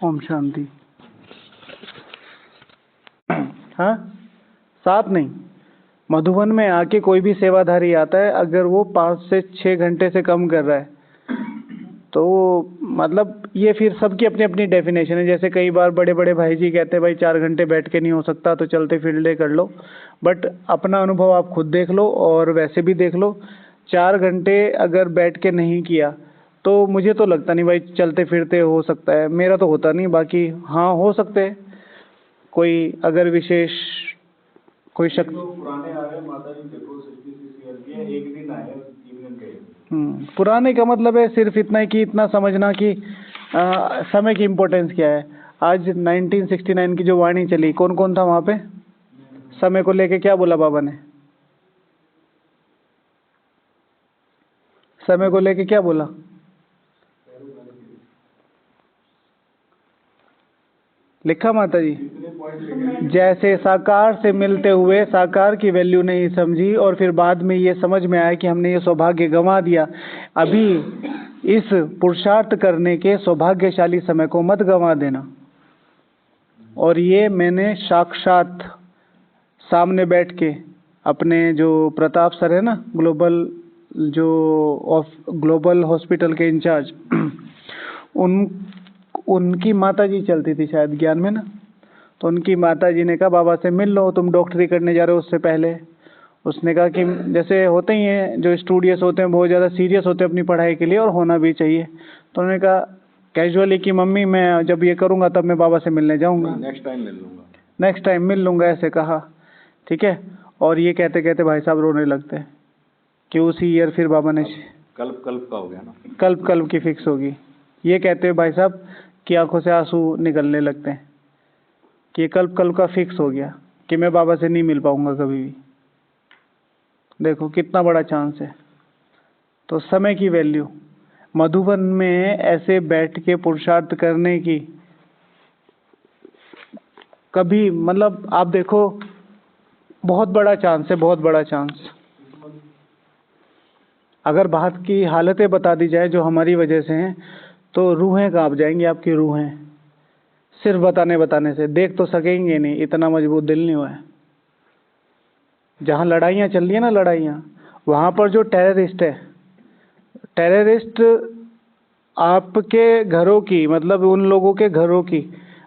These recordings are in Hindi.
ओम शांति। हाँ, 7 नहीं, मधुबन में आके कोई भी सेवाधारी आता है, अगर वो 5 से 6 घंटे से कम कर रहा है तो मतलब ये फिर सबकी अपनी अपनी डेफिनेशन है। जैसे कई बार बड़े बड़े भाई जी कहते हैं भाई 4 घंटे बैठ के नहीं हो सकता तो चलते फिरते कर लो, बट अपना अनुभव आप खुद देख लो और वैसे भी देख लो। 4 घंटे अगर बैठ के नहीं किया तो मुझे तो लगता नहीं भाई चलते फिरते हो सकता है, मेरा तो होता नहीं, बाकी हाँ हो सकते हैं कोई अगर विशेष कोई शक्ति। तो पुराने आ रहे माता जी देखो 66 ईयर के, एक दिन आए 3 घंटे। पुराने का मतलब है सिर्फ इतना ही कि इतना समझना कि समय की इम्पोर्टेंस क्या है। आज 1969 की जो वाणी चली, कौन कौन था वहाँ पे? समय को लेके क्या बोला बाबा ने? समय को लेके क्या बोला? लिखा माता जी, जैसे साकार से मिलते हुए साकार की वैल्यू नहीं समझी और फिर बाद में ये समझ में आया कि हमने ये सौभाग्य गंवा दिया। अभी इस पुरुषार्थ करने के सौभाग्यशाली समय को मत गंवा देना। और ये मैंने साक्षात सामने बैठ के अपने जो प्रताप सर है ना, ग्लोबल हॉस्पिटल के इंचार्ज, उनकी माता जी चलती थी शायद ज्ञान में ना, तो उनकी माता जी ने कहा बाबा से मिल लो, तुम डॉक्टरी करने जा रहे हो उससे पहले। उसने कहा कि जैसे होते ही हैं जो स्टूडियस होते हैं बहुत ज़्यादा सीरियस होते हैं अपनी पढ़ाई के लिए और होना भी चाहिए, तो उन्होंने कहा कैजुअली कि मम्मी मैं जब ये करूँगा तब मैं बाबा से मिलने जाऊँगा, नेक्स्ट टाइम मिल लूँगा, नेक्स्ट टाइम मिल लूँगा, ऐसे कहा। ठीक है, और ये कहते कहते भाई साहब रोने लगते हैं कि उसी ईयर फिर बाबा ने कल्प का हो गया ना, कल्प की फिक्स होगी। ये कहते हैं भाई साहब कि आंखों से आंसू निकलने लगते हैं कि कल्प का फिक्स हो गया कि मैं बाबा से नहीं मिल पाऊंगा कभी भी। देखो कितना बड़ा चांस है। तो समय की वैल्यू, मधुबन में ऐसे बैठ के पुरुषार्थ करने की कभी मतलब आप देखो बहुत बड़ा चांस है, बहुत बड़ा चांस। अगर बात की हालतें बता दी जाए जो हमारी वजह से हैं तो रूहें कांप जाएंगी आपकी रूहें, सिर्फ बताने से। देख तो सकेंगे नहीं, इतना मजबूत दिल नहीं हुआ है। जहाँ लड़ाइयाँ चल रही है ना, लड़ाइयाँ, वहाँ पर जो टेररिस्ट है, टेररिस्ट आपके घरों की मतलब उन लोगों के घरों की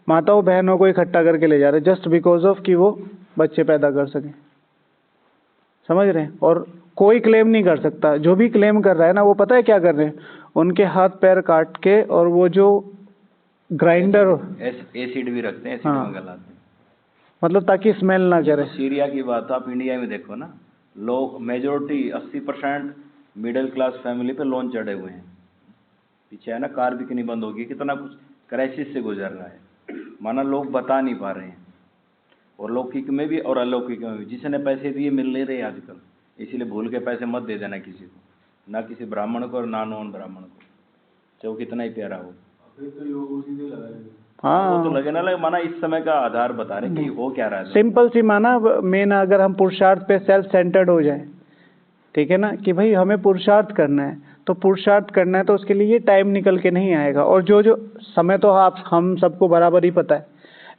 माताओं बहनों को इकट्ठा करके ले जा रहे जस्ट बिकॉज ऑफ कि वो बच्चे पैदा कर सकें। समझ रहे हैं? और कोई क्लेम नहीं कर सकता, जो भी क्लेम कर रहा है ना वो पता है क्या कर रहे हैं, उनके हाथ पैर काट के और वो जो ग्राइंडर एसिड भी रखते हैं, एसिड हाँ, में गलाते हैं मतलब ताकि स्मेल ना करे। तो सीरिया की बात आप इंडिया में देखो ना, लोग मेजोरिटी 80% मिडिल क्लास फैमिली पे लोन चढ़े हुए हैं। पीछे है ना कार बिकनी बंद होगी, कितना कुछ क्राइसिस से गुजर रहा है, माना लोग बता नहीं पा रहे हैं। और लौकिक में भी और अलौकिक में भी, जिसने पैसे दिए मिल नहीं रहे आजकल, इसीलिए भूल के पैसे मत दे देना किसी को, ना किसी ब्राह्मण को और ना नॉन ब्राह्मण को, चाहे वो कितना ही प्यारा हो। हाँ, वो तो लगे ना लगे, माना इस समय का आधार बता रहे कि हो क्या रहा है। सिंपल सी माना मेन, अगर हम पुरुषार्थ पे सेल्फ सेंटर्ड हो जाए, ठीक है ना, कि भाई हमें पुरुषार्थ करना है, तो पुरुषार्थ करना है तो उसके लिए टाइम निकल के नहीं आएगा। और जो जो समय तो आप हम सबको बराबर ही पता है,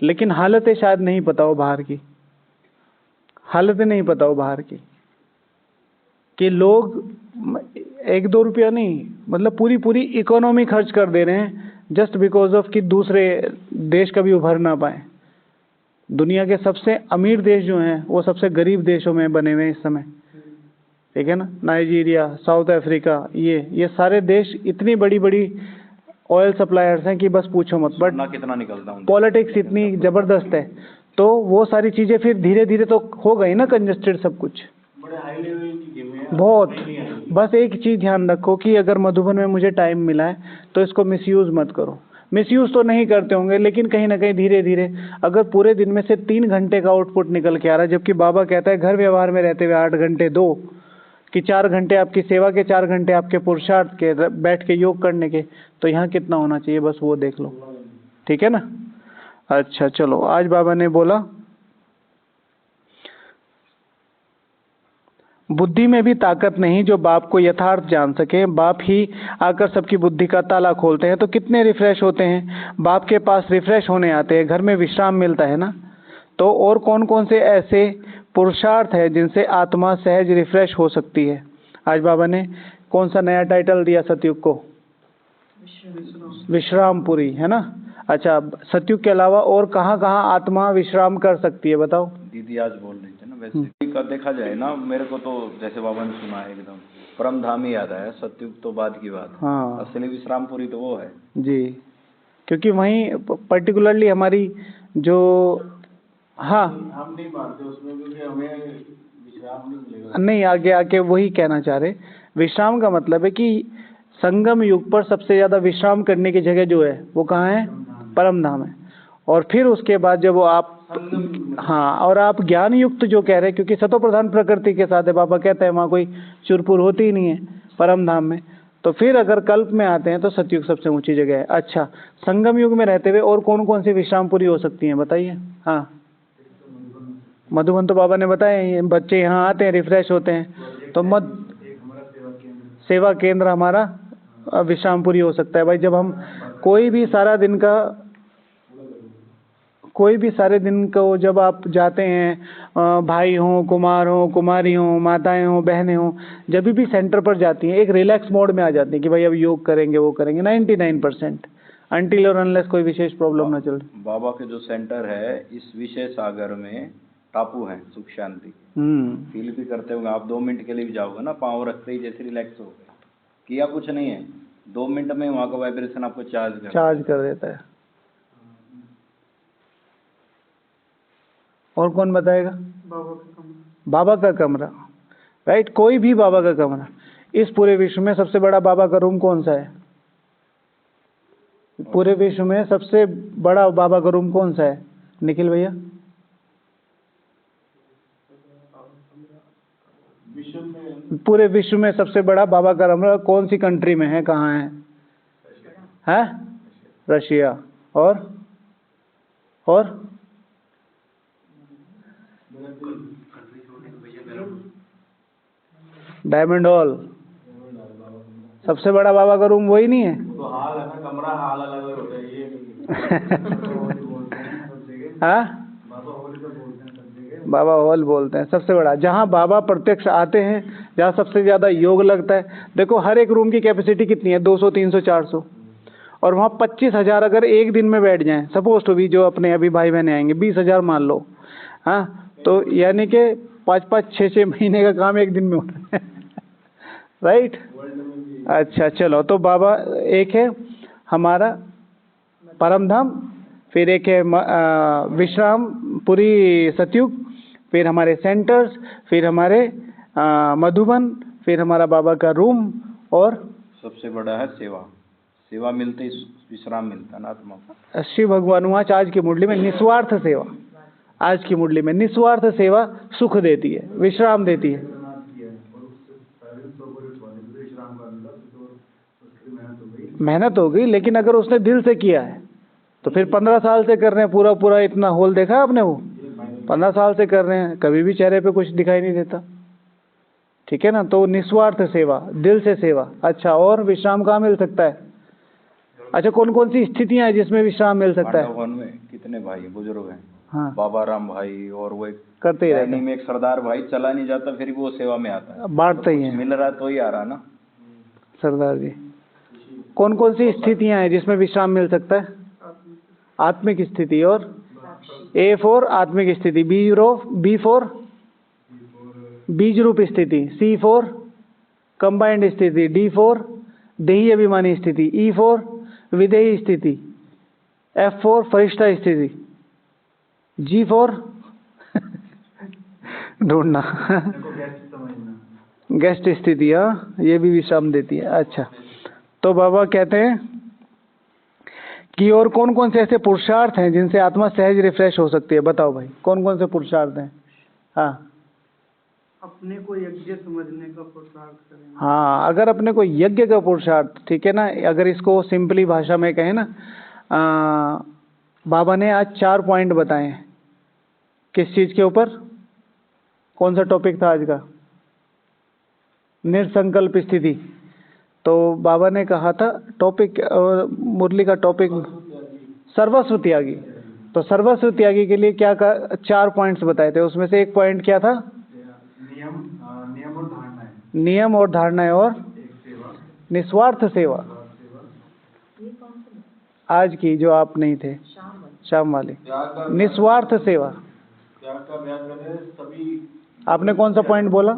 लेकिन हालतें शायद नहीं पता हो बाहर की, हालतें नहीं पता हो बाहर की, कि लोग 1-2 रुपया नहीं मतलब पूरी पूरी इकोनॉमी खर्च कर दे रहे हैं जस्ट बिकॉज ऑफ कि दूसरे देश कभी उभर ना पाए। दुनिया के सबसे अमीर देश जो हैं वो सबसे गरीब देशों में बने हुए हैं इस समय, ठीक है ना, नाइजीरिया, साउथ अफ्रीका, ये सारे देश इतनी बड़ी बड़ी ऑयल सप्लायर्स हैं कि बस पूछो मत। बट कितना निकलता है, पॉलिटिक्स इतनी जबरदस्त है, तो वो सारी चीजें फिर धीरे धीरे तो हो गई ना कंजस्टेड सब कुछ, बड़े हाई लेवल की गेम है बहुत। बस एक चीज ध्यान रखो कि अगर मधुबन में मुझे टाइम मिला है तो इसको मिसयूज मत करो। मिसयूज तो नहीं करते होंगे, लेकिन कहीं ना कहीं धीरे धीरे अगर पूरे दिन में से 3 घंटे का आउटपुट निकल के आ रहा है, जबकि बाबा कहता है घर व्यवहार में रहते हुए 8 घंटे दो, कि 4 घंटे आपकी सेवा के, 4 घंटे आपके पुरुषार्थ के, बैठ के योग करने के, तो यहाँ कितना होना चाहिए बस वो देख लो, ठीक है ना। अच्छा चलो, आज बाबा ने बोला बुद्धि में भी ताकत नहीं जो बाप को यथार्थ जान सके, बाप ही आकर सबकी बुद्धि का ताला खोलते हैं। तो कितने रिफ्रेश होते हैं, बाप के पास रिफ्रेश होने आते हैं, घर में विश्राम मिलता है ना। तो और कौन कौन से ऐसे पुरुषार्थ है जिनसे आत्मा सहज रिफ्रेश हो सकती है? आज बाबा ने कौन सा नया टाइटल दिया सतयुग को? विश्रामपुरी, है ना। अच्छा, सतयुग के अलावा और कहाँ कहाँ आत्मा विश्राम कर सकती है, बताओ। दीदी आज बोल रही थी ना, वैसे का देखा जाए ना, मेरे को तो जैसे बाबा ने सुना है एकदम परम धाम ही याद आया। सतयुग तो बाद की बात है। हाँ असली विश्रामपुरी तो वो है जी, क्योंकि वहीं पर्टिकुलरली हमारी जो, हाँ हम नहीं मानते उसमें, क्योंकि हमें विश्राम नहीं मिलेगा। नहीं, आगे आके वही कहना चाह रहे। विश्राम का मतलब है कि संगम युग पर सबसे ज्यादा विश्राम करने की जगह जो है वो कहाँ है? परम धाम है। और फिर उसके बाद जब वो आप, हाँ, और आप ज्ञान युक्त जो कह रहे हैं, क्योंकि सतो प्रधान प्रकृति के साथ है, बाबा कहते हैं वहाँ कोई चुरपुर होती ही नहीं है परम धाम में। तो फिर अगर कल्प में आते हैं तो सतयुग सबसे ऊंची जगह है। अच्छा, संगम युग में रहते हुए और कौन कौन सी विश्रामपुरी हो सकती हैं, बताइए। हाँ, मधुबन तो बाबा ने बताया, बच्चे यहाँ आते हैं, रिफ्रेश होते हैं। तो सेवा केंद्र हमारा विश्रामपुरी हो सकता है भाई। जब हम कोई भी सारे दिन को जब आप जाते हैं, भाई हो, कुमार हो, कुमारी हो, माताएं हो, बहनें हो, जब भी सेंटर पर जाती हैं एक रिलैक्स मोड में आ जाती हैं कि भाई अब योग करेंगे, वो करेंगे 99%, अनटिल और अनलेस कोई विशेष प्रॉब्लम ना चले। बाबा के जो सेंटर है इस विशेष सागर में टापू है सुख शांति। फील भी करते होंगे आप, 2 मिनट के लिए भी जाओगे ना, पाँव रखते ही जैसे रिलैक्स हो गए, किया कुछ नहीं है, 2 मिनट में वहाँ का वाइब्रेशन आपको चार्ज कर देता है। और कौन बताएगा? बाबा का कमरा, राइट। कोई भी बाबा का कमरा। इस पूरे विश्व में सबसे बड़ा बाबा का रूम कौन सा है? पूरे विश्व में सबसे बड़ा बाबा का रूम कौन सा है, निखिल भैया? पूरे विश्व में सबसे बड़ा बाबा का कमरा कौन सी कंट्री में है, कहाँ है? रशिया। और डायमंड हॉल। सबसे बड़ा बाबा का रूम वही नहीं है? तो हाल है ना, कमरा हाल अलग होता है ये। हाँ, बाबा हॉल बोलते हैं सबसे बड़ा, जहाँ बाबा प्रत्यक्ष आते हैं, जहाँ सबसे ज्यादा योग लगता है। देखो हर एक रूम की कैपेसिटी कितनी है? 200, 300, 400। और वहाँ 25,000 अगर एक दिन में बैठ जाएं, सपोज टू भी, जो अपने अभी भाई बहने आएंगे, 20,000 मान लो, हाँ, तो यानी कि 5-5, 6-6 महीने का काम एक दिन में होता है। राइट। अच्छा चलो, तो बाबा एक है हमारा परम धाम, फिर एक है विश्रामपुरी सतयुग, फिर हमारे सेंटर्स, फिर हमारे मधुबन, फिर हमारा बाबा का रूम, और सबसे बड़ा है सेवा मिलते ही विश्राम मिलता है ना आत्मा को। श्री भगवान आज की मुरली में निस्वार्थ सेवा, आज की मुरली में निस्वार्थ सेवा सुख देती है, विश्राम देती है। मेहनत हो गई, लेकिन अगर उसने दिल से किया है तो फिर 15 साल से कर रहे हैं, पूरा इतना होल देखा आपने? वो 15 साल से कर रहे हैं, कभी भी चेहरे पे कुछ दिखाई नहीं देता, ठीक है ना। तो निस्वार्थ सेवा, दिल से सेवा। अच्छा, और विश्राम कहाँ मिल सकता है? अच्छा, कौन कौन सी स्थितियां हैं जिसमें विश्राम मिल सकता है? में कितने भाई बुजुर्ग हैं? हाँ, बाबा राम भाई, और वो करते ही रहते में एक सरदार भाई चला नहीं जाता, फिर भी वो सेवा में आता है, बांटते ही है। मिल रहा है तो ही आ रहा ना सरदार जी। कौन कौन सी स्थितियां हैं जिसमें विश्राम मिल सकता है? आत्मिक स्थिति, और A4 आत्मिक स्थिति, B4 बीज रूप स्थिति, C4 कंबाइंड स्थिति, D4 देही अभिमानी स्थिति, E4 विदेही स्थिति, F4 फरिश्ता स्थिति, G4 ढूंढना गेस्ट स्थिति। हाँ, ये भी विश्राम देती है। अच्छा, तो बाबा कहते हैं कि और कौन कौन से ऐसे पुरुषार्थ हैं जिनसे आत्मा सहज रिफ्रेश हो सकती है, बताओ भाई, कौन कौन से पुरुषार्थ हैं? हाँ, अपने को यज्ञ समझने का पुरुषार्थ करें। हाँ, अगर अपने को यज्ञ का पुरुषार्थ, ठीक है ना, अगर इसको सिंपली भाषा में कहें ना, बाबा ने आज 4 पॉइंट बताए हैं। किस चीज के ऊपर? कौन सा टॉपिक था आज का? निरसंकल्प स्थिति। तो बाबा ने कहा था टॉपिक, मुरली का टॉपिक सर्वस्व त्यागी। तो सर्वस्व त्यागी के लिए क्या कहा, 4 पॉइंट्स बताए थे। उसमें से एक पॉइंट क्या था, नियम और धारणाएं और निस्वार्थ सेवा। आज की जो आप नहीं थे, शाम वाली निस्वार्थ सेवा। आपने कौन सा पॉइंट बोला,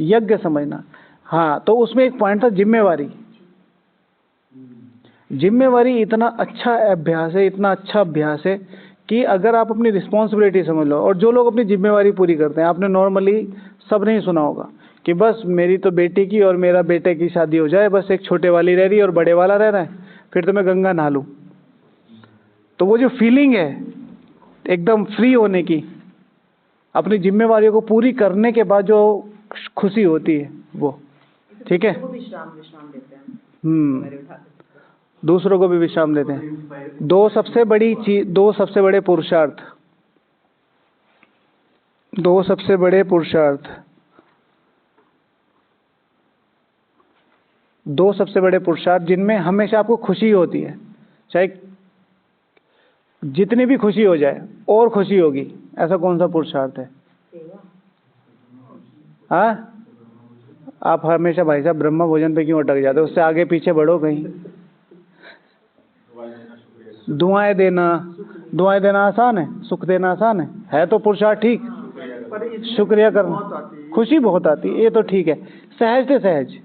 यज्ञ समझना। हाँ, तो उसमें एक पॉइंट था जिम्मेवारी। जिम्मेवारी इतना अच्छा अभ्यास है, इतना अच्छा अभ्यास है कि अगर आप अपनी रिस्पॉन्सिबिलिटी समझ लो, और जो लोग अपनी जिम्मेवारी पूरी करते हैं, आपने नॉर्मली सब नहीं सुना होगा कि बस मेरी तो बेटी की और मेरा बेटे की शादी हो जाए, बस एक छोटे वाली रह रही है और बड़े वाला रह रहा है, फिर तो मैं गंगा नहा लूं। तो वो जो फीलिंग है एकदम फ्री होने की, अपनी जिम्मेवारियों को पूरी करने के बाद जो खुशी होती है वो, ठीक है। दूसरों को भी विश्राम देते हैं। 2 सबसे बड़ी चीज, 2 सबसे बड़े पुरुषार्थ, 2 सबसे बड़े पुरुषार्थ, 2 सबसे बड़े पुरुषार्थ जिनमें हमेशा आपको खुशी होती है, चाहे जितनी भी खुशी हो जाए और खुशी होगी। ऐसा कौन सा पुरुषार्थ है? हाँ, आप हमेशा भाई साहब ब्रह्म भोजन पे क्यों अटक जाते हो? उससे आगे पीछे बढ़ो कहीं। दुआएं देना आसान है, सुख देना आसान है तो पुरुषार्थ ठीक, शुक्रिया करना, खुशी बहुत आती है, ये तो ठीक है, सहज से सहज।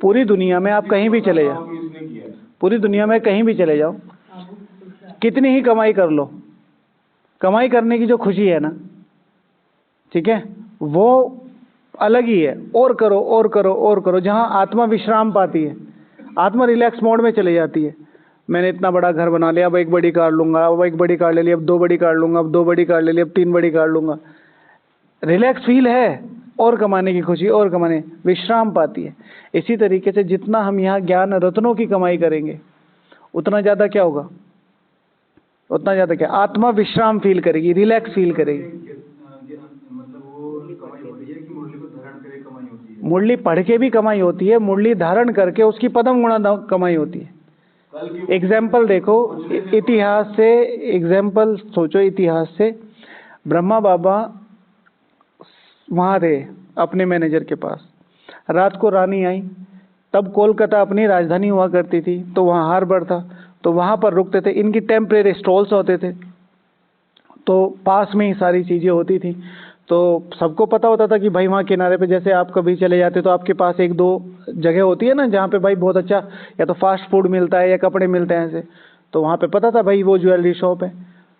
पूरी दुनिया में आप कहीं भी चले जाओ, पूरी दुनिया में कहीं भी चले जाओ, कितनी ही कमाई कर लो, कमाई करने की जो खुशी है ना, ठीक है, वो अलग ही है। और करो और करो और करो, जहां आत्मा विश्राम पाती है, आत्मा रिलैक्स मोड में चली जाती है। मैंने इतना बड़ा घर बना लिया, अब एक बड़ी कार लूंगा, अब एक बड़ी कार ले ली, अब 2 बड़ी कार लूंगा, अब 2 बड़ी कार ले ली, अब 3 बड़ी कार लूंगा। रिलैक्स फील है, और कमाने की खुशी, और कमाने, विश्राम पाती है। इसी तरीके से जितना हम यहाँ ज्ञान रत्नों की कमाई करेंगे, उतना ज्यादा क्या होगा, उतना ज्यादा क्या, आत्मा विश्राम फील करेगी, रिलैक्स फील करेगी। मुरली पढ़ के भी कमाई होती है, मुरली धारण करके उसकी पदम गुणा कमाई होती है। एग्जाम्पल देखो, इतिहास से एग्जाम्पल सोचो, इतिहास से ब्रह्मा बाबा वहां थे अपने मैनेजर के पास, रात को रानी आई, तब कोलकाता अपनी राजधानी हुआ करती थी, तो वहाँ हार्बर था, तो वहाँ पर रुकते थे। इनकी टेम्परेरी स्टॉल्स होते थे, तो पास में ही सारी चीज़ें होती थी। तो सबको पता होता था कि भाई वहाँ किनारे पे, जैसे आप कभी चले जाते तो आपके पास 1-2 जगह होती है ना जहाँ पे भाई बहुत अच्छा या तो फास्ट फूड मिलता है या कपड़े मिलते हैं ऐसे। तो वहाँ पे पता था भाई वो ज्वेलरी शॉप है।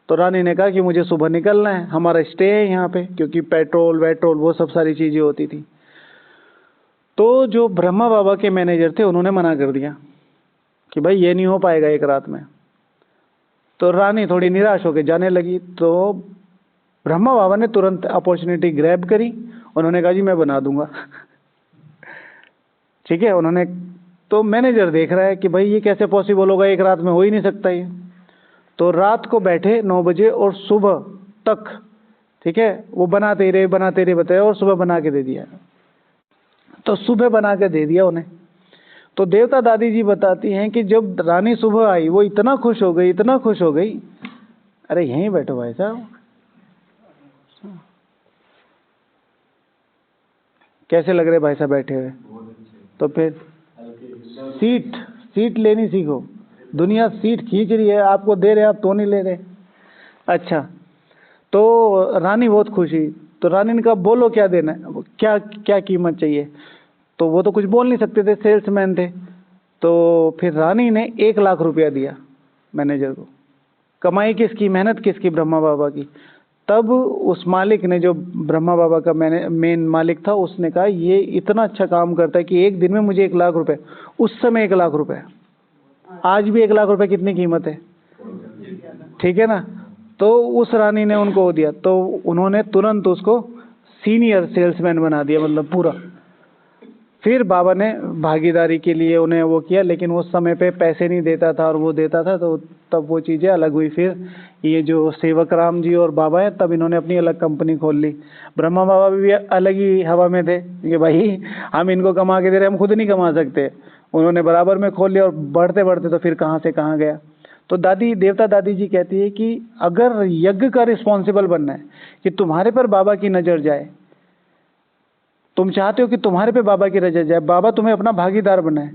तो रानी ने कहा कि मुझे सुबह निकलना है, हमारा स्टे है यहाँ पे, क्योंकि पेट्रोल वेट्रोल वो सब सारी चीज़ें होती थी। तो जो ब्रह्मा बाबा के मैनेजर थे उन्होंने मना कर दिया कि भाई ये नहीं हो पाएगा एक रात में। तो रानी थोड़ी निराश होकर जाने लगी। तो ब्रह्मा बाबा ने तुरंत अपॉर्चुनिटी ग्रैब करी, उन्होंने कहा जी मैं बना दूंगा। ठीक है, उन्होंने, तो मैनेजर देख रहा है कि भाई ये कैसे पॉसिबल होगा, एक रात में हो ही नहीं सकता ये। तो रात को बैठे 9 बजे और सुबह तक, ठीक है, वो बनाते ही रहे बताया, और सुबह बना के दे दिया। तो सुबह बना के दे दिया उन्हें। तो देवता दादी जी बताती हैं कि जब रानी सुबह आई वो इतना खुश हो गई, इतना खुश हो गई, अरे यहीं बैठो भाई साहब, कैसे लग रहे भाई साहब बैठे हुए? तो फिर सीट लेनी सीखो। दुनिया सीट खींच रही है, आपको दे रहे, आप तो नहीं ले रहे। अच्छा, तो रानी बहुत खुश हुई। तो रानी ने कहा बोलो क्या देना है, क्या क्या कीमत चाहिए? तो वो तो कुछ बोल नहीं सकते थे, सेल्समैन थे। तो फिर रानी ने 1 लाख रुपया दिया मैनेजर को। कमाई किसकी, मेहनत किसकी? ब्रह्मा बाबा की। तब उस मालिक ने, जो ब्रह्मा बाबा का मेन मालिक था, उसने कहा ये इतना अच्छा काम करता है कि एक दिन में मुझे 1 लाख रुपए। उस समय 1 लाख रुपए, आज भी 1 लाख रुपए कितनी कीमत है, ठीक है ना? तो उस रानी ने उनको दिया, तो उन्होंने तुरंत उसको सीनियर सेल्समैन बना दिया, मतलब पूरा। फिर बाबा ने भागीदारी के लिए उन्हें वो किया, लेकिन उस समय पे पैसे नहीं देता था और वो देता था, तो तब वो चीज़ें अलग हुई। फिर ये जो सेवक राम जी और बाबा है, तब इन्होंने अपनी अलग कंपनी खोल ली। ब्रह्मा बाबा भी अलग ही हवा में थे कि भाई हम इनको कमा के दे रहे, हम खुद नहीं कमा सकते। उन्होंने बराबर में खोल लिया और बढ़ते बढ़ते तो फिर कहाँ से कहाँ गया। तो दादी, देवता दादी जी कहती है कि अगर यज्ञ का रिस्पॉन्सिबल बनना है कि तुम्हारे पर बाबा की नज़र जाए, तुम चाहते हो कि तुम्हारे पे बाबा की नज़र जाए, बाबा तुम्हें अपना भागीदार बनाए,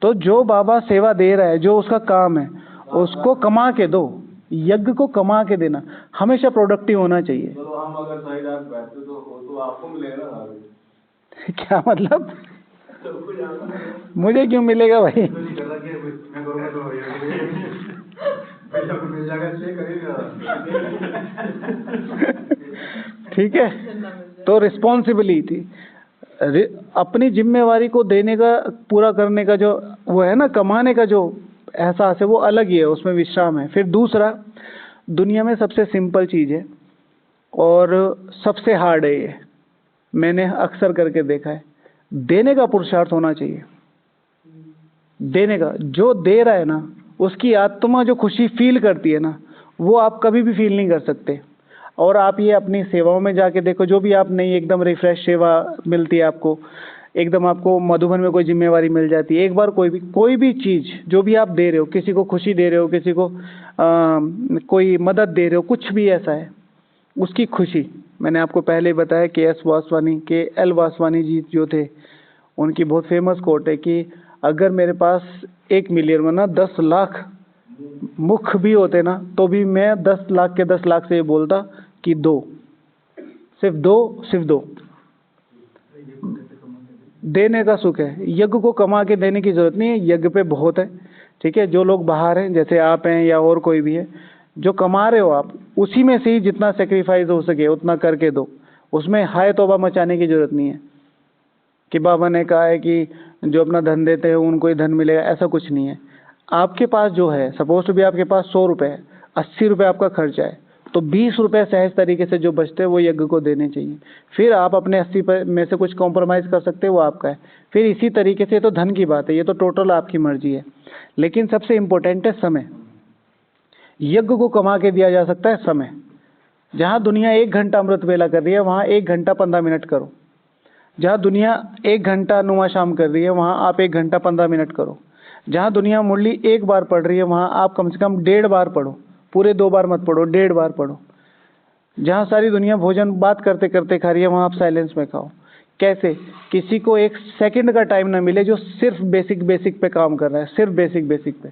तो जो बाबा सेवा दे रहा है, जो उसका काम है, उसको कमा के दो। यज्ञ को कमा के देना, हमेशा प्रोडक्टिव होना चाहिए। तो हम अगर सही रात बैठते तो आपको मिलेगा ना। क्या मतलब? मुझे क्यों मिलेगा भाई? ठीक है, तो रिस्पॉन्सिबिलिटी, अपनी जिम्मेवारी को देने का, पूरा करने का जो वो है ना, कमाने का जो एहसास है, वो अलग ही है, उसमें विश्राम है। फिर दूसरा, दुनिया में सबसे सिंपल चीज़ है और सबसे हार्ड है, ये मैंने अक्सर करके देखा है, देने का पुरुषार्थ होना चाहिए। देने का, जो दे रहा है ना, उसकी आत्मा जो खुशी फील करती है ना, वो आप कभी भी फील नहीं कर सकते। और आप ये अपनी सेवाओं में जाके देखो, जो भी आप नई एकदम रिफ्रेश सेवा मिलती है आपको, एकदम आपको मधुबन में कोई जिम्मेवारी मिल जाती है, एक बार कोई भी चीज़ जो भी आप दे रहे हो, किसी को खुशी दे रहे हो, किसी को कोई मदद दे रहे हो, कुछ भी ऐसा है, उसकी खुशी, मैंने आपको पहले बताया कि KL वासवानी जी जो थे, उनकी बहुत फेमस कोट है कि अगर मेरे पास 1 मिलियन वरना 10 लाख मुख भी होते ना, तो भी मैं 10 लाख के 10 लाख से ये बोलता कि दो, सिर्फ दो। देने का सुख है, यज्ञ को कमा के देने की जरूरत नहीं है, यज्ञ पे बहुत है। ठीक है, जो लोग बाहर हैं, जैसे आप हैं या और कोई भी है, जो कमा रहे हो आप, उसी में से ही जितना सेक्रीफाइस हो सके उतना करके दो। उसमें हाय तौबा मचाने की जरूरत नहीं है कि बाबा ने कहा है कि जो अपना धन देते हैं उनको ही धन मिलेगा, ऐसा कुछ नहीं है। आपके पास जो है, सपोज टू भी आपके पास 100 रुपये है, 80 रुपये आपका खर्चा है, तो 20 रुपये सहज तरीके से जो बचते हैं वो यज्ञ को देने चाहिए। फिर आप अपने 80 में से कुछ कॉम्प्रोमाइज़ कर सकते हैं, वो आपका है। फिर इसी तरीके से, तो धन की बात है, ये तो टोटल आपकी मर्जी है। लेकिन सबसे इम्पोर्टेंट है समय। यज्ञ को कमा के दिया जा सकता है समय। जहाँ दुनिया 1 घंटा अमृत वेला कर रही है, वहाँ 1 घंटा 15 मिनट करो। जहाँ दुनिया 1 घंटा नुमा शाम कर रही है, वहाँ आप 1 घंटा 15 मिनट करो। जहाँ दुनिया मुरली 1 बार पढ़ रही है, वहाँ आप कम से कम 1.5 बार पढ़ो। पूरे 2 बार मत पढ़ो, 1.5 बार पढ़ो। जहाँ सारी दुनिया भोजन बात करते करते खा रही है, वहाँ आप साइलेंस में खाओ। कैसे? किसी को 1 सेकंड का टाइम ना मिले जो सिर्फ बेसिक पे काम कर रहा है, सिर्फ बेसिक पे।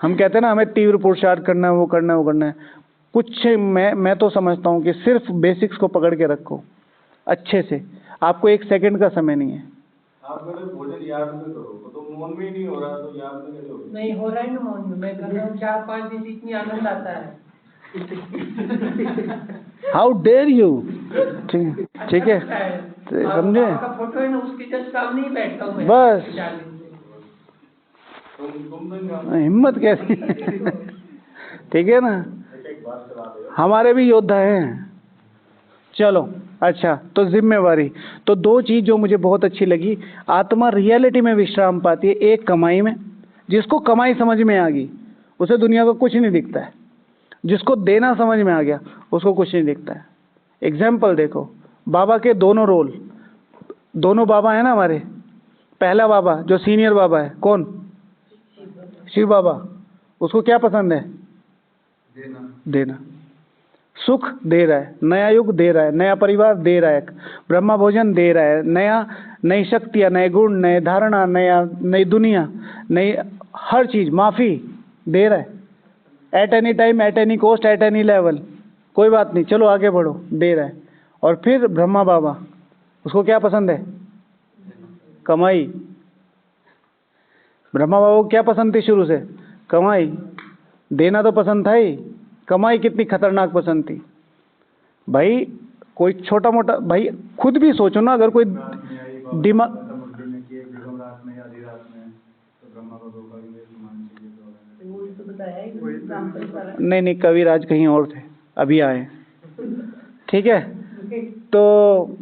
हम कहते हैं ना, हमें तीव्र पुरुषार्थ करना है, वो करना है। कुछ मैं तो समझता हूँ कि सिर्फ बेसिक्स को पकड़ के रखो अच्छे से। आपको 1 सेकंड का समय नहीं है। आप मेरे भोजन याद में करो, तो मौन में ही नहीं हो रहा, तो याद में कैसे होगा? नहीं हो रहा है ना मौन में, मैं कर रहा हूँ 4-5 दिन से, इतनी आनंद आता है। How dare you. ठीक है, समझे? आपका फोटो है ना, उसके जस्ट सामने ही बैठता हूँ मैं बस। 4 दिन से। हिम्मत कैसी? ठीक है ना, हमारे भी योद्धा हैं। चलो अच्छा, तो जिम्मेवारी, तो 2 चीज़ जो मुझे बहुत अच्छी लगी। आत्मा रियलिटी में विश्राम पाती है, एक कमाई में। जिसको कमाई समझ में आ गई उसे दुनिया का कुछ नहीं दिखता है। जिसको देना समझ में आ गया उसको कुछ नहीं दिखता है। एग्जाम्पल देखो, बाबा के दोनों रोल, दोनों बाबा है ना हमारे। पहला बाबा जो सीनियर बाबा है, कौन? शिव बाबा। उसको क्या पसंद है? देना। सुख दे रहा है, नया युग दे रहा है, नया परिवार दे रहा है, ब्रह्मा भोजन दे रहा है, नई शक्तियाँ, नए गुण, नए धारणा, नई दुनिया, नई हर चीज़, माफ़ी दे रहा है। At any time, at any cost, at any level, कोई बात नहीं, चलो आगे बढ़ो, दे रहा है। और फिर ब्रह्मा बाबा, उसको क्या पसंद है? कमाई। ब्रह्मा बाबा को क्या पसंद थी शुरू से? कमाई। देना तो पसंद था ही, कमाई कितनी खतरनाक पसंद थी भाई। कोई छोटा मोटा, भाई खुद भी सोचो ना, अगर कोई दिमाग, नहीं कविराज कहीं और थे, अभी आए। ठीक है, तो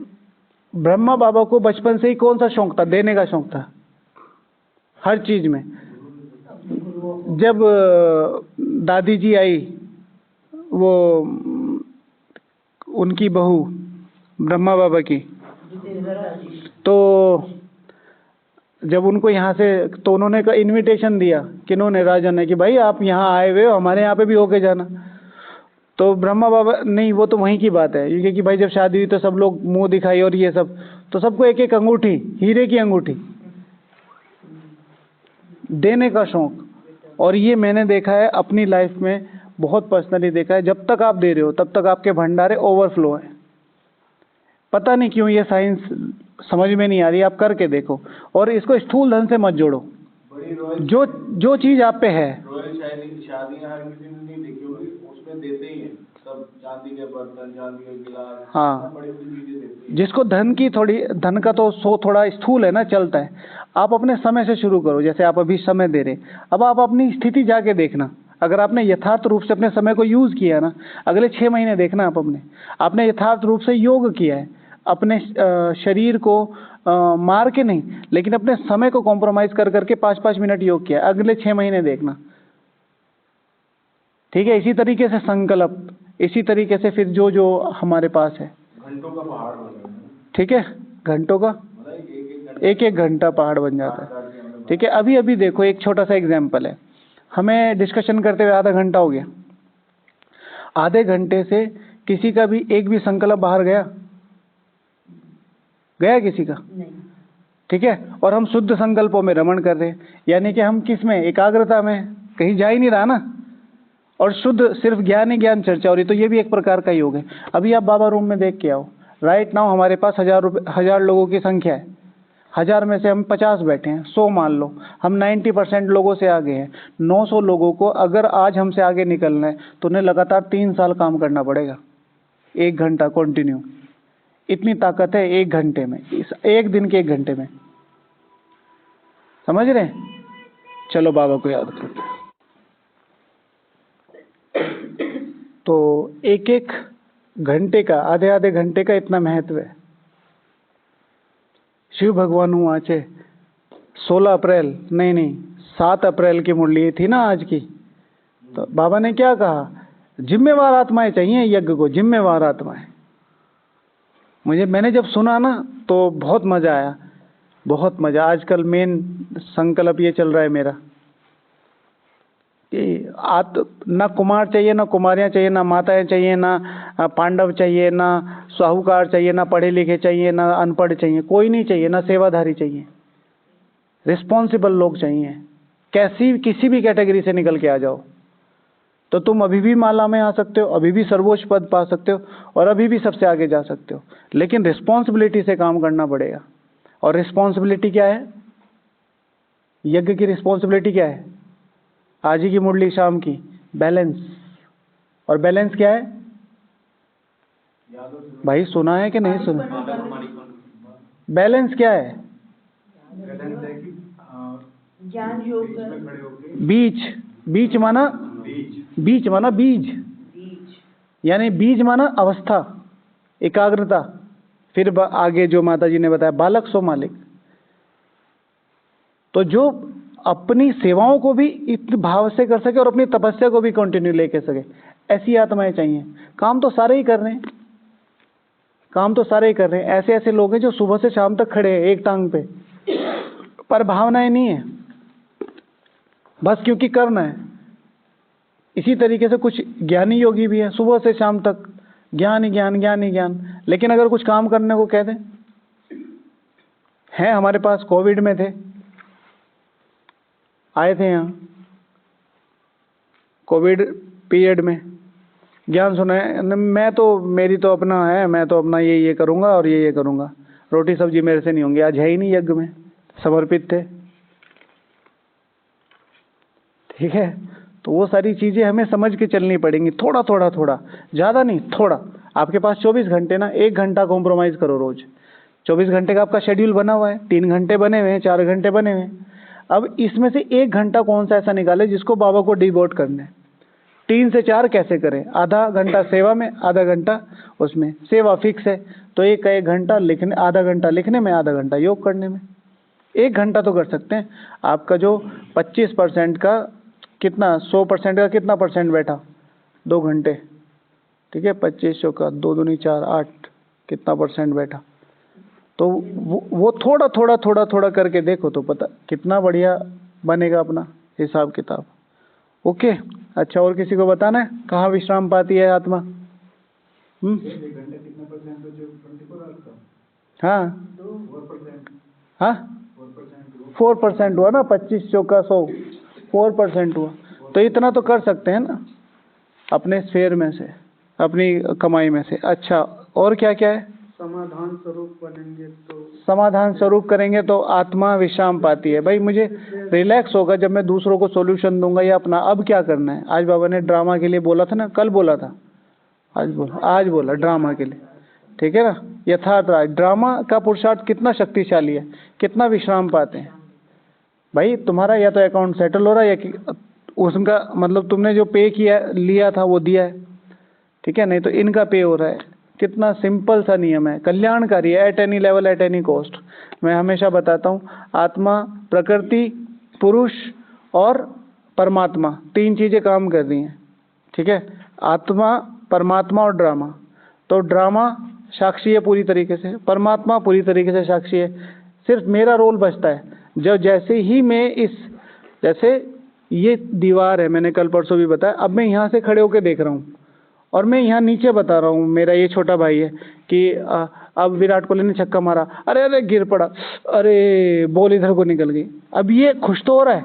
ब्रह्मा बाबा को बचपन से ही कौन सा शौक था? देने का शौक था हर चीज में। जब दादी जी आई, वो उनकी बहू ब्रह्मा बाबा की, तो जब उनको यहाँ से, तो उन्होंने का इनविटेशन दिया, किन्होंने? राजा ने, कि भाई आप यहाँ आए हुए हो, हमारे यहाँ पे भी होके जाना। तो ब्रह्मा बाबा नहीं, वो तो वहीं की बात है, क्योंकि भाई जब शादी हुई तो सब लोग मुंह दिखाई और ये सब, तो सबको एक एक अंगूठी, हीरे की अंगूठी, देने का शौक। और ये मैंने देखा है अपनी लाइफ में, बहुत पर्सनली देखा है। जब तक आप दे रहे हो तब तक आपके भंडारे ओवरफ्लो है। पता नहीं क्यों ये साइंस समझ में नहीं आ रही, आप करके देखो। और इसको स्थूल धन से मत जोड़ो। बड़ी रॉयल जो चीज आप पे है, रॉयल शादियां हर किसी ने नहीं देखी होगी, उसमें देते ही हैं सब, चांदी के बर्तन, चांदी के गिलास, हाँ, बड़ी बड़ी चीजें देते हैं। जिसको धन की थोड़ी, धन का तो थोड़ा स्थूल है ना, चलता है। आप अपने समय से शुरू करो, जैसे आप अभी समय दे रहे। अब आप अपनी स्थिति जाके देखना, अगर आपने यथार्थ रूप से अपने समय को यूज किया है ना, अगले 6 महीने देखना आप आपने यथार्थ रूप से योग किया है, अपने शरीर को मार के नहीं, लेकिन अपने समय को कॉम्प्रोमाइज कर करके 5-5 मिनट योग किया, अगले 6 महीने देखना। ठीक है? इसी तरीके से संकल्प, इसी तरीके से फिर जो जो हमारे पास है, घंटों का पहाड़ बन गया है। ठीक है, घंटों का मतलब एक एक घंटा पहाड़ बन जाता है। ठीक है, अभी अभी देखो एक छोटा सा एग्जाम्पल है, हमें डिस्कशन करते हुए आधा घंटा हो गया। आधे घंटे से किसी का भी एक भी संकल्प बाहर गया किसी का? नहीं। ठीक है, और हम शुद्ध संकल्पों में रमण कर रहे हैं, यानी कि हम किस में? एकाग्रता में, कहीं जा ही नहीं रहा ना, और शुद्ध सिर्फ ज्ञान ही ज्ञान चर्चा हो रही। तो ये भी एक प्रकार का योग है। अभी आप बाबा रूम में देख के आओ, राइट नाउ हमारे पास 1000 लोगों की संख्या है। 1000 में से हम 50 बैठे हैं, 100 मान लो, हम 90% लोगों से आगे हैं। 900 लोगों को अगर आज हमसे आगे निकलना है तो उन्हें लगातार 3 साल काम करना पड़ेगा, 1 घंटा कंटिन्यू। इतनी ताकत है 1 घंटे में, इस 1 दिन के 1 घंटे में। समझ रहे हैं? चलो बाबा को याद करते हैं। तो 1-1 घंटे का, आधे घंटे का इतना महत्व है। शिव भगवान हुआ आचे 16 अप्रैल, नहीं 7 अप्रैल की मुरली थी ना आज की। तो बाबा ने क्या कहा? जिम्मेवार आत्माएं चाहिए यज्ञ को, जिम्मेवार आत्माएं। मैंने जब सुना ना तो बहुत मजा आया, बहुत मजा। आजकल मेन संकल्प ये चल रहा है मेरा कि ना कुमार चाहिए, ना कुमारियाँ चाहिए, ना माताएं चाहिए, ना पांडव चाहिए, ना साहूकार चाहिए, ना पढ़े लिखे चाहिए, ना अनपढ़ चाहिए, कोई नहीं चाहिए, ना सेवाधारी चाहिए। रिस्पॉन्सिबल लोग चाहिए। किसी भी कैटेगरी से निकल के आ जाओ, तो तुम अभी भी माला में आ सकते हो, अभी भी सर्वोच्च पद पा सकते हो, और अभी भी सबसे आगे जा सकते हो। लेकिन रिस्पॉन्सिबिलिटी से काम करना पड़ेगा। और रिस्पॉन्सिबिलिटी क्या है? यज्ञ की रिस्पॉन्सिबिलिटी क्या है? आज ही की मुरली शाम की, बैलेंस। और बैलेंस क्या है भाई? सुना है कि नहीं सुना? बैलेंस क्या है? ज्ञान योग, बीच माना बीज, यानी बीज माना अवस्था, एकाग्रता। फिर आगे जो माता जी ने बताया, बालक सो मालिक। तो जो अपनी सेवाओं को भी इतने भाव से कर सके और अपनी तपस्या को भी कंटिन्यू लेके सके, ऐसी आत्माएं चाहिए। काम तो सारे ही कर रहे हैं, ऐसे ऐसे लोग हैं जो सुबह से शाम तक खड़े हैं एक टांग पे, पर भावनाएं नहीं है, बस क्योंकि करना है। इसी तरीके से कुछ ज्ञानी योगी भी है, सुबह से शाम तक ज्ञान ही ज्ञान। लेकिन अगर कुछ काम करने को कह दें, हैं हमारे पास, कोविड में थे, आए थे यहाँ कोविड पीरियड में, ज्ञान सुनाए। मेरी तो अपना है, मैं तो अपना ये करूँगा और ये करूँगा, रोटी सब्जी मेरे से नहीं होंगी। आज है ही नहीं, यज्ञ में समर्पित थे। ठीक है, तो वो सारी चीज़ें हमें समझ के चलनी पड़ेंगी, थोड़ा, ज़्यादा नहीं, थोड़ा। आपके पास 24 घंटे ना, 1 घंटा कॉम्प्रोमाइज़ करो रोज। 24 घंटे का आपका शेड्यूल बना हुआ है, 3 घंटे बने हुए हैं, 4 घंटे बने हुए हैं। अब इसमें से 1 घंटा कौन सा ऐसा निकाले जिसको बाबा को डिवोट करना है। 3 से 4 कैसे करें? आधा घंटा सेवा में, आधा घंटा उसमें। सेवा फिक्स है तो एक 1 घंटा लिखने, आधा घंटा लिखने में, आधा घंटा योग करने में। 1 घंटा तो कर सकते हैं। आपका जो 25% का कितना, 100% का कितना परसेंट बैठा? 2 घंटे, ठीक है। 2500 का 2 दूनी 4, 8 कितना परसेंट बैठा? तो वो थोड़ा थोड़ा थोड़ा थोड़ा करके देखो तो पता कितना बढ़िया बनेगा अपना हिसाब किताब। ओके, अच्छा, और किसी को बताना है कहाँ विश्राम पाती है आत्मा? हाँ हाँ, 4% हुआ ना, 2500 का 100, 4% हुआ। तो इतना तो कर सकते हैं ना अपने स्फेयर में से, अपनी कमाई में से। अच्छा, और क्या क्या है? समाधान स्वरूप बनेंगे तो, समाधान स्वरूप करेंगे तो आत्मा विश्राम पाती है। भाई मुझे रिलैक्स होगा जब मैं दूसरों को सॉल्यूशन दूंगा या अपना। अब क्या करना है? आज बाबा ने ड्रामा के लिए बोला था ना, कल बोला था, आज बोला ड्रामा के लिए, ठीक है ना। यथार्थ ड्रामा का पुरुषार्थ कितना शक्तिशाली है, कितना विश्राम पाते हैं भाई। तुम्हारा या तो अकाउंट सेटल हो रहा है या उसका मतलब तुमने जो पे किया लिया था वो दिया है, ठीक है, नहीं तो इनका पे हो रहा है। कितना सिंपल सा नियम है, कल्याणकारी है, at any level, at any cost. मैं हमेशा बताता हूँ, आत्मा, प्रकृति, पुरुष और परमात्मा, 3 चीजें काम कर रही हैं, ठीक है। आत्मा, परमात्मा और ड्रामा। तो ड्रामा साक्षी है पूरी तरीके से, परमात्मा पूरी तरीके से साक्षी है। सिर्फ मेरा रोल बचता है। जो जैसे ही मैं इस, जैसे ये दीवार है, मैंने कल परसों भी बताया, अब मैं यहाँ से खड़े होकर देख रहा हूँ और मैं यहाँ नीचे बता रहा हूँ, मेरा ये छोटा भाई है कि अब विराट कोहली ने छक्का मारा, अरे अरे गिर पड़ा, अरे बॉल इधर को निकल गई। अब ये खुश तो हो रहा है,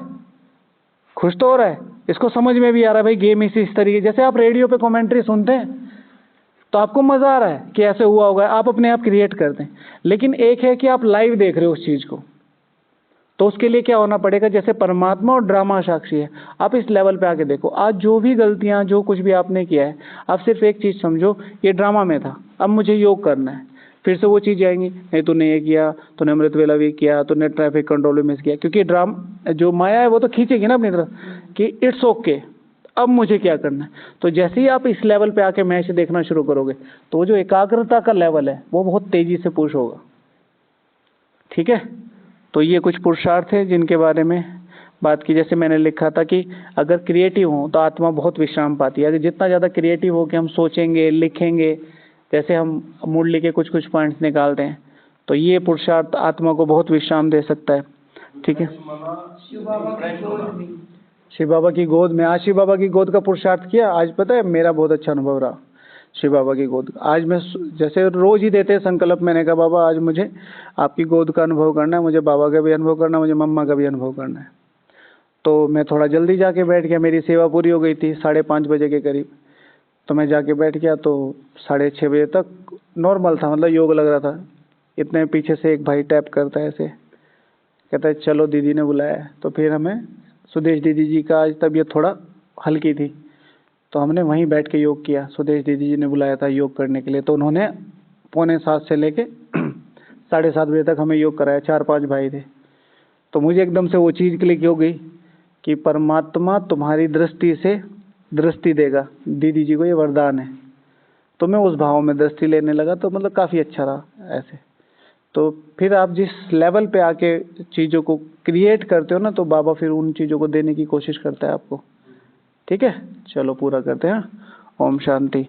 खुश तो हो रहा है, इसको समझ में भी आ रहा है भाई गेम इस तरीके। जैसे आप रेडियो पे कमेंट्री सुनते हैं तो आपको मजा आ रहा है कि ऐसे हुआ होगा, आप अपने आप क्रिएट करते हैं। लेकिन एक है कि आप लाइव देख रहे हो उस चीज को, तो उसके लिए क्या होना पड़ेगा? जैसे परमात्मा और ड्रामा साक्षी है, आप इस लेवल पे आके देखो। आज जो भी गलतियां, जो कुछ भी आपने किया है, आप सिर्फ एक चीज समझो, ये ड्रामा में था, अब मुझे योग करना है। फिर से वो चीज आएंगी, नहीं तूने ये किया, तूने अमृत वेला भी किया, तूने ट्रैफिक कंट्रोल में मिस किया। क्योंकि जो माया है वो तो खींचेगी ना अपनी तरफ कि इट्स ओके, अब मुझे क्या करना है। तो जैसे ही आप इस लेवल पे आके मैच देखना शुरू करोगे तो जो एकाग्रता का लेवल है वो बहुत तेजी से पुश होगा, ठीक है। तो ये कुछ पुरुषार्थ है जिनके बारे में बात की। जैसे मैंने लिखा था कि अगर क्रिएटिव हो तो आत्मा बहुत विश्राम पाती है। अगर जितना ज़्यादा क्रिएटिव हो कि हम सोचेंगे, लिखेंगे, जैसे हम मुरली के कुछ कुछ पॉइंट्स निकालते हैं, तो ये पुरुषार्थ आत्मा को बहुत विश्राम दे सकता है, ठीक है। शिव बाबा की गोद में, आज शिव बाबा की गोद का पुरुषार्थ किया। आज पता है मेरा बहुत अच्छा अनुभव रहा शिव बाबा की गोद। आज मैं जैसे रोज ही देते संकल्प, मैंने कहा बाबा आज मुझे आपकी गोद का अनुभव करना है, मुझे बाबा का भी अनुभव करना है, मुझे मम्मा का भी अनुभव करना है। तो मैं थोड़ा जल्दी जाके बैठ गया, मेरी सेवा पूरी हो गई थी 5:30 बजे के करीब। तो मैं जाके बैठ गया तो 6:30 बजे तक नॉर्मल था, मतलब योग लग रहा था। इतने पीछे से एक भाई टैप करता है ऐसे, कहता है चलो दीदी ने बुलाया है। तो फिर हमें सुदेश दीदी जी का आज तबीयत थोड़ा हल्की थी तो हमने वहीं बैठ के योग किया। सुदेश दीदी जी ने बुलाया था योग करने के लिए, तो उन्होंने 6:45 से लेके 7:30 बजे तक हमें योग कराया। 4-5 भाई थे। तो मुझे एकदम से वो चीज़ क्लिक हो गई कि परमात्मा तुम्हारी दृष्टि से दृष्टि देगा, दीदी जी को ये वरदान है। तो मैं उस भाव में दृष्टि लेने लगा, तो मतलब काफ़ी अच्छा रहा ऐसे। तो फिर आप जिस लेवल पे आके चीज़ों को क्रिएट करते हो ना, तो बाबा फिर उन चीज़ों को देने की कोशिश करता है आपको, ठीक है। चलो पूरा करते हैं। ओम शांति।